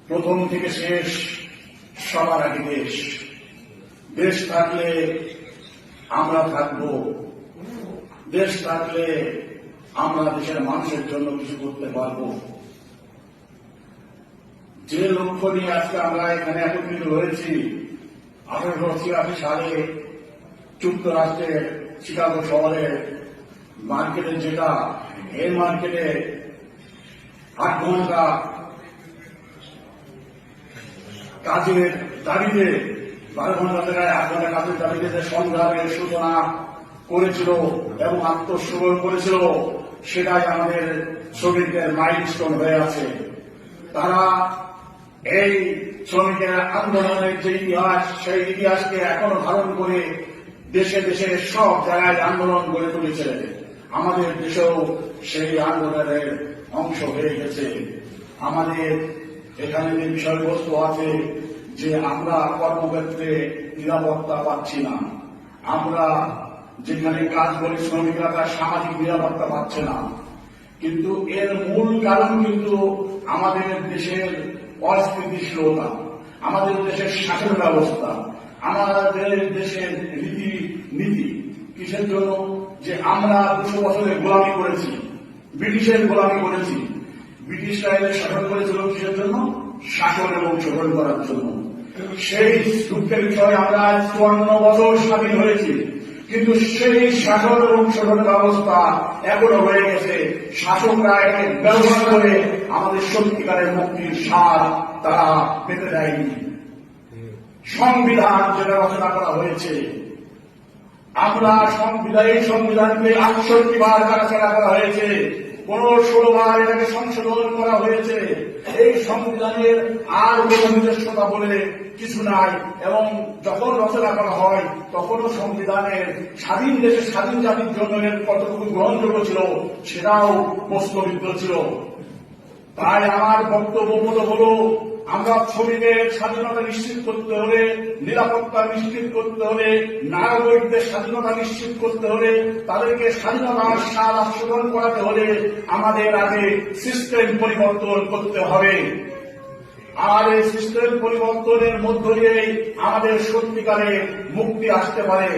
প্রথম থেকে শেষ সবার আগে দেশ। দেশ থাকলে আমরা থাকব, দেশ থাকলে আমরা দেশের মানুষের জন্য কিছু করতে পারব। যে লক্ষ্য নিয়ে আজকে আমরা এখানে একত্রিত হয়েছি, 1886 সালে যুক্তরাষ্ট্রের শিকাগো শহরে মার্কেটে, যেটা এই মার্কেটে 8 ঘন্টা কাজের দাবিতে, 12 ঘন্টা জায়গায় 8 ঘন্টা কাজের দাবিতে যে সংগ্রামের সূচনা করেছিল এবং আত্মসমর্পণ করেছিল, সেটাই আমাদের শ্রমিকদের মাইলস্টোন হয়ে আছে। তারা এই শ্রমিকের আন্দোলনের যে ইতিহাস, সেই ইতিহাসকে এখনো ধারণ করে দেশে দেশে সব জায়গায় আন্দোলন গড়ে তুলেছে। আমাদের দেশেও সেই আন্দোলনের অংশ হয়ে গেছে। আমাদের এখানে যে বিষয়বস্তু আছে যে আমরা কর্মক্ষেত্রে নিরাপত্তা পাচ্ছি না, আমরা যেখানে কাজ করি শ্রমিকরা তার সামাজিক নিরাপত্তা পাচ্ছে না, কিন্তু এর মূল কারণ কিন্তু আমাদের দেশের অস্থিতিশীলতা, আমাদের দেশের শাসন ব্যবস্থা, আমাদের দেশের নীতি। কিসের জন্য? যে আমরা 200 বছরের গোলামি করেছি, ব্রিটিশের গোলামি করেছি। ব্রিটিশরা এদের শাসন করেছিল কিসের জন্য? শাসন এবং শোষণ করার জন্য। সেই দুঃখের বিষয়ে আমরা 54 বছর স্বাধীন হয়েছি, কিন্তু সেই শাসন এবং শোষণ ব্যবস্থা এখনো হয়ে গেছে। শাসকরা এটাকে ব্যবহার করে আমাদের সত্যিকারের মুক্তির স্বাদ তারা পেতে দেয়নি। সংবিধান যেটা রচনা করা হয়েছে, আমরা এই সংবিধানকে 68 বার কাটাছেড়া করা হয়েছে, 16 বার এটাকে সংশোধন করা হয়েছে। এই সংবিধানের আর কোন নিজস্বতা বলে কিছু নাই, এবং যখন রচনা করা হয় তখনও সংবিধানের স্বাধীন দেশে স্বাধীন জাতির জন্য কতটুকু গ্রহণযোগ্য ছিল সেটাও প্রশ্নবিদ্ধ ছিল। তাই আমার বক্তব্য হলো, আমরা শ্রমিকের স্বাধীনতা নিশ্চিত করতে হলে, নিরাপত্তা নিশ্চিত করতে হলে, নাগরিকদের স্বাধীনতা নিশ্চিত করতে হলে, তাদেরকে স্বাধীনতার স্বাদ আস্বাদন করাতে হলে আমাদের আগে সিস্টেম পরিবর্তন করতে হবে। আর এই সিস্টেম পরিবর্তনের মধ্য দিয়েই আমাদের সত্যিকারের মুক্তি আসতে পারে।